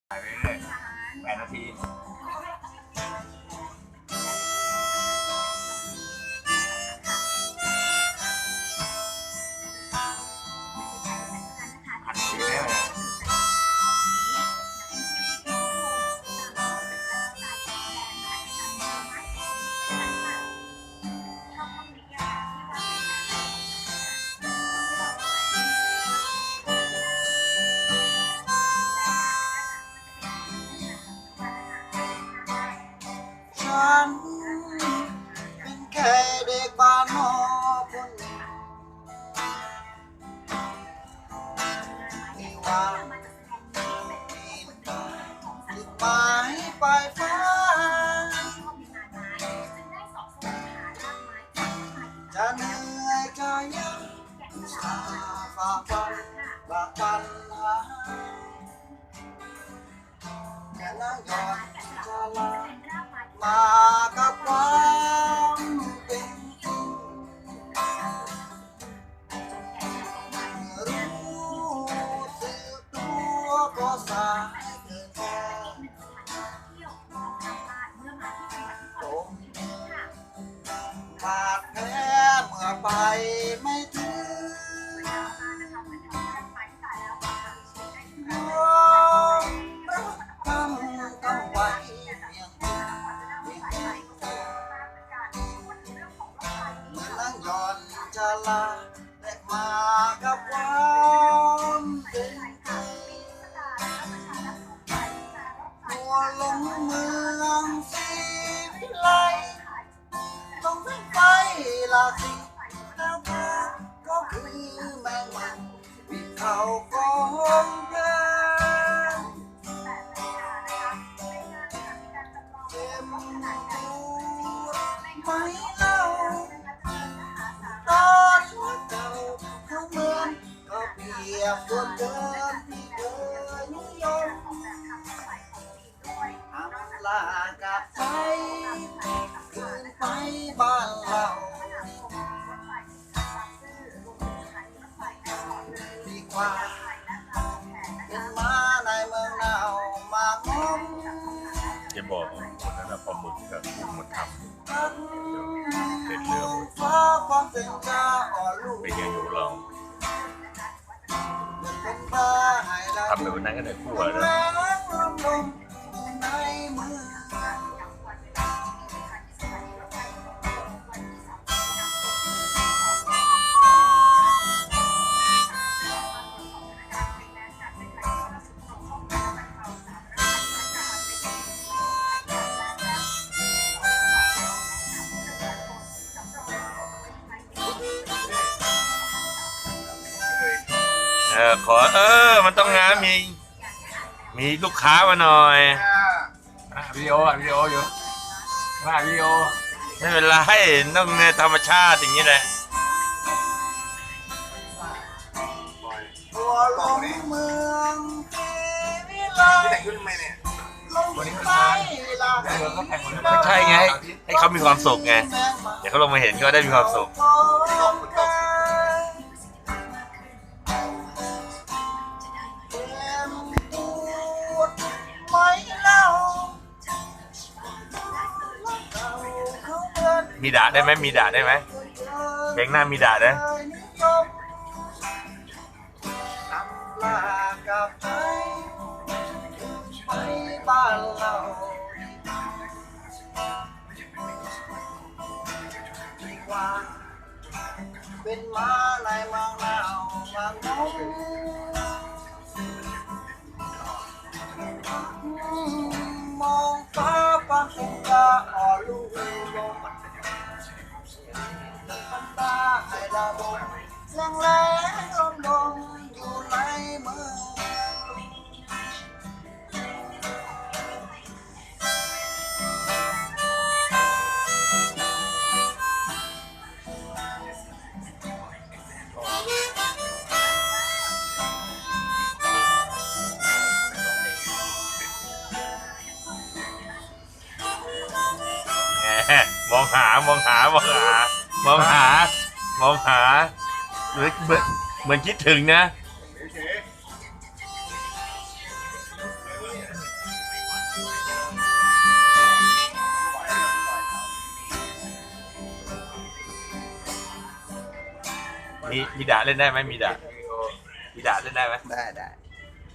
ไปเรื่อยๆ8 นาทีอัดฉีดได้เลยฉันเป็นแค่เด็กบ้านนอกคนหนึ่งที่วางจุดหมายปลายฟ้าจะเหนื่อยก็ยังฝ่าฟันฝ่าปัญหาแค่นั่งย้อนจะลามากับความเป็นจริงรู้สึกตัวก็สายเกินแค่ผมบาดแผลเมื่อไปไม่ถึงรักกันต้องไว้เพียงนั่งย้อนจะลาและมากับความเป็นจริงตัวลงเมืองสีวิไลต้องวิ่งไปลาสิแล้วก็คือแมงมันวิ่งเข้ากองเพลิงเจ็บปวดไหมเล่าตอนว่าเก่าเขาเหมือนก็เปรียบส่วนเดิมที่เคยนิยมอำลากับใจคืนไปบ้านเราดีกว่าเป็นมาในเมืองหนาวมางม จะบอกว่าคนนั้นปลาหมึกกับกุ้งมาทำเป็นเรือ ฟ้าความเป็นกาอ่อนลูก เป็นยังอยู่เรา เป็นบ้าให้เรา ทำแบบนั้นก็ได้คู่เลย แร นะ งลมในเมืองขอมันต้องงานมีลูกค้ามาหน่อยวิดีโออยู่วิดีโอไม่เป็นไรต้องธรรมชาติอย่างนี้แหละ ตัวลงเมืองที่วิไล แต่งขึ้นไหมเนี่ย ลงไปลา ไม่ใช่ไงให้เขามีความสุขไงเดี๋ยวเขาลงมาเห็นก็ได้มีความสุขมีด่าได้ไหมมีด่าได้ไหมเพลงหน้ามีด่าได้ลากับใจไปบ้านเราดีกว่าเป็นม้าในเมืองหนาวบางน้องมองฟ้าฟังเสียงกาอ่อลูกลมมันตาให้ดาวบนแรงแรงลมลมอยู่ในเมืองมองหเหมือนคิดถึงนะ มีดาเล่นได้ไหมมีดาเล่นได้ไหม ได้ได้